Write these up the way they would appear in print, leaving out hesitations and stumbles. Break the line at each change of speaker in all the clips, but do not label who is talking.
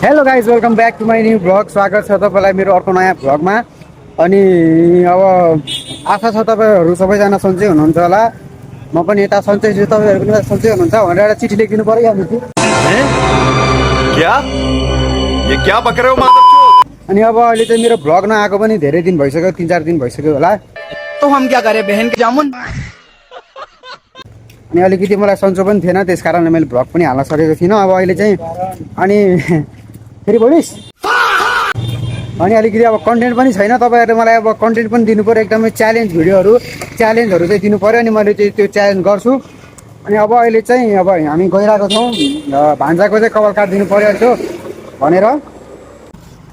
Hello guys welcome back to my new vlog. स्वागत छ तपाईँलाई मेरो अर्को नयाँ भ्लगमा। अनि अब आशा छ तपाईँहरू सबैजना सन्चै हुनुहुन्छ होला। म पनि यता सन्चै छु, तपाईँहरू पनि सन्चै हुनुहुन्छ भनेर एउटा चिठी लेखिदिनु पऱ्यो यहाँ मिति।
क्या ये क्या बक रहे हो माधवचोद?
अनि अब अहिले चाहिँ मेरो भ्लग नआएको पनि धेरै दिन भइसक्यो, 3-4 दिन भइसक्यो होला।
तो हम क्या करें बहन के जामुन।
अनि अलिकति मलाई सन्चो पनि थिएन, त्यस कारणले मैले भ्लग पनि हाल्न सकेको थिइनँ। अब अहिले चाहिँ अनि फेरि बोलिस् अनि अलिकति अब कन्टेन्ट पनि छैन। तपाईँहरूले मलाई अब कन्टेन्ट पनि दिनु पऱ्यो, एकदमै च्यालेन्जहरू चाहिँ दिनु पऱ्यो। अनि मैले चाहिँ त्यो च्यालेन्ज गर्छु। अनि अब अहिले चाहिँ अब हामी गइरहेको छौँ भान्जाको चाहिँ कपाल काटिदिनु पऱ्यो यसो भनेर।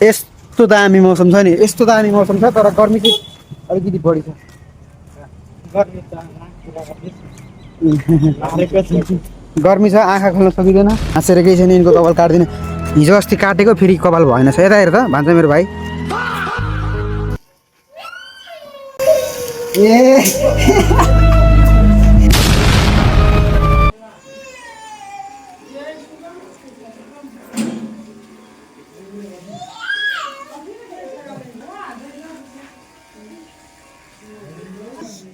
यस्तो दामी मौसम छ नि, यस्तो दामी मौसम छ, तर गर्मी चाहिँ अलिकति बढी छ। गर्मी छ, आँखा खोल्न सकिँदैन। हाँसेर केही छैन, यिनको कपाल काट्दिनँ। हिजो अस्ति काटेको फेरि कपाल भएन छ। यता हेर त भन्छ मेरो भाइ। ए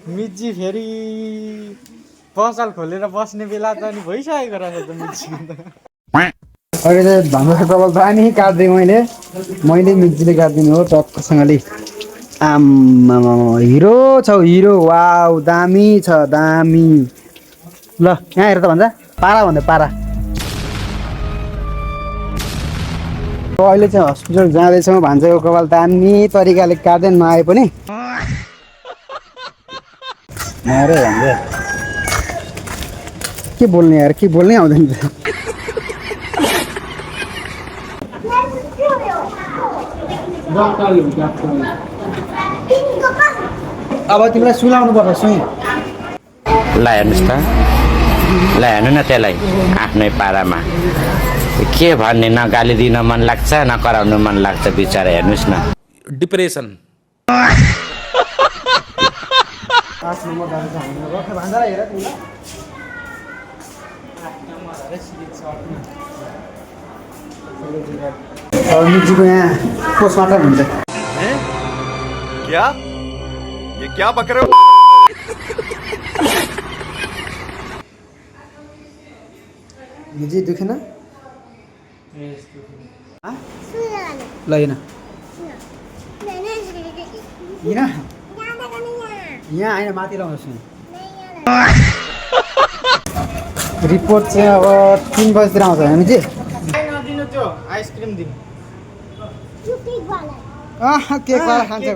मिर्ची फेरि पसल खोलेर बस्ने बेला त अनि भइसकेको रहेछ त मिर्ची
अहिले चाहिँ भान्जाको कपाल दामी काट्दै मैले मिर्चीले काटिदिनु हो टक्कसँगले। आम्मा हिरो छौ हिरो, वाउ दामी छ दामी। ल यहाँ हेर त भन्छ पारा भन्दा पारा। अहिले चाहिँ हस्पिटल जाँदैछौँ, भान्जाको कपाल दामी तरिकाले काट्दै नआए पनि अरे भन्दै के बोल्ने यार, के बोल्नै आउँदैन। अब तिमीलाई सुलाउनु पर्छ सुई।
ल हेर्नुहोस् त, ल हेर्नु न त्यसलाई आफ्नै पारामा के भन्ने, न गाली दिन मन लाग्छ न कराउनु मन लाग्छ बिचरा। हेर्नुहोस् न
डिप्रेसन।
मिर्चीको यहाँ पोस्टमार्टम हुन्छ।
क्या ये क्या बक रहे हो?
मिर्ची दुखेन ल होइन यहाँ आइन माथि लाउँदैछु। रिपोर्ट चाहिँ अब 3 बजीतिर आउँछ होइन जी।
नदिनु त्यो आइसक्रिम दिनु
केकवाला खान्छ।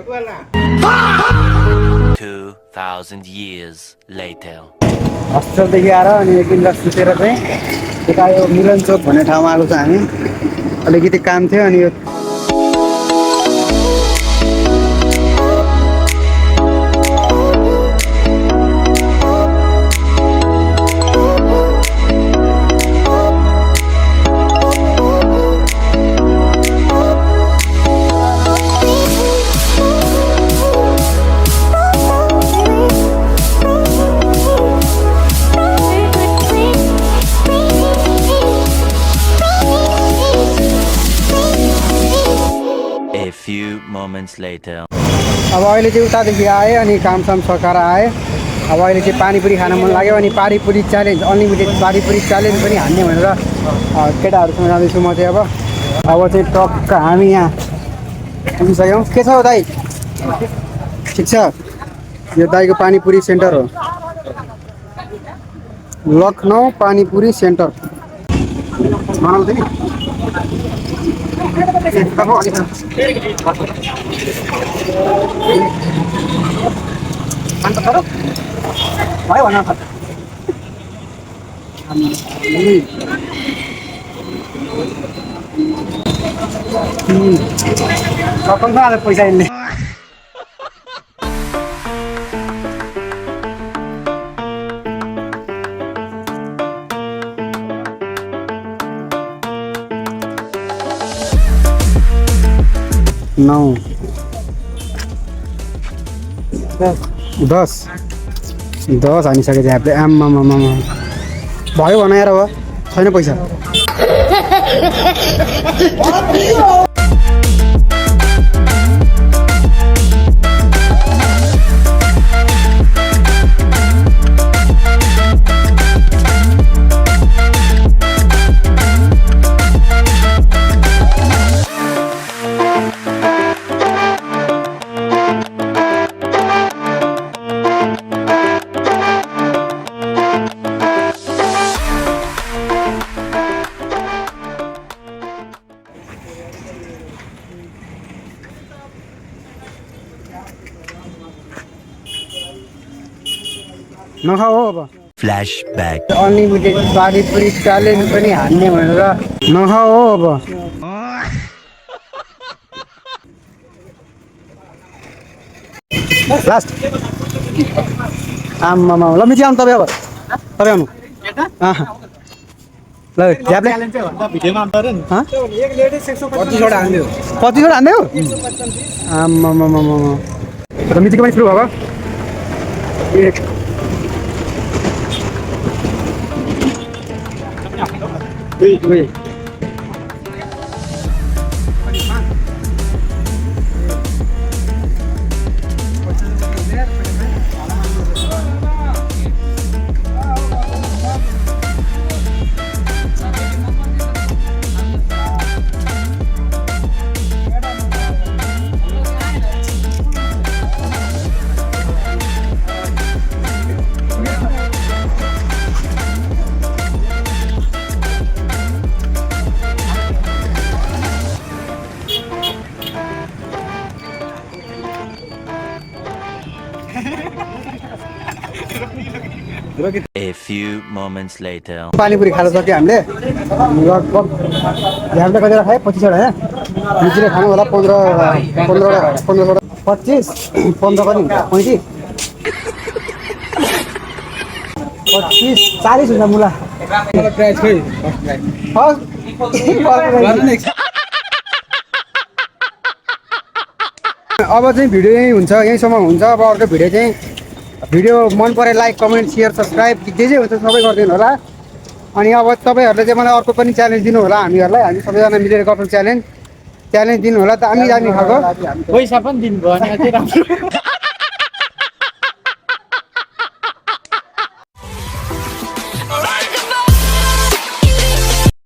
2000 years later.
हस्पिटलदेखि आएर अनि एक दिन सुतेर चाहिँ यता यो मिलन चोक भन्ने ठाउँमा आएको छ हामी। अलिकति काम थियो अनि यो
A few moments later.
अब अहिले चाहिँ उतादेखि आएँ अनि कामसाम सकाएर आएँ। अब अहिले चाहिँ पानीपुरी खान मन लाग्यो अनि panipuri challenge, unlimited panipuri challenge पनि हान्ने भनेर केटाहरूसँग जाँदैछु म चाहिँ। अब चाहिँ टक्क हामी यहाँ पुगिसक्यौँ। के छ हो दाइ, ठिक छ? यो दाइको पानीपुरी सेन्टर हो, लखनऊ पानीपुरी सेन्टर। भयो भन पैसा यिनले। नौ 10 हानिसक्यो झ्यापले। आम्मामामा भयो भन यार, अब छैन पैसा। नखाऊ हो अब
Flashback.
अनलिमिटेड पानीपुरी च्यालेन्ज पनि हान्ने भनेर नखाऊ हो अब लास्ट आम्मामा ल मिठी आउनु तपाईँ अब तपाईँ आउनु ल झ्याप्ले हँ? 25वटा हान्दै हो आम्मामा र मिठीको पनि सुरु भयो
A few moments later.
Panipuri खान सक्यो हामीले लगभग झ्याप्ले कतिवटा खायो 25वटा होइन मिठीले खानु होला 15 25 15 कति हुन्छ 35 25 40 हुन्छ मुला अब चाहिँ भिडियो यहीँ हुन्छ यहीँसम्म हुन्छ अब अर्को भिडियो चाहिँ भिडियो मन परे लाइक कमेन्ट सेयर सब्सक्राइब जे जे हुन्छ सबै गरिदिनु होला अनि अब तपाईँहरूले चाहिँ मलाई अर्को पनि च्यालेन्ज दिनु होला हामीहरूलाई हामी सबैजना मिलेर गर्छौँ च्यालेन्ज दिनु होला दामी दामी खालको
पैसा पनि दिनुभयो भने अझै राम्रो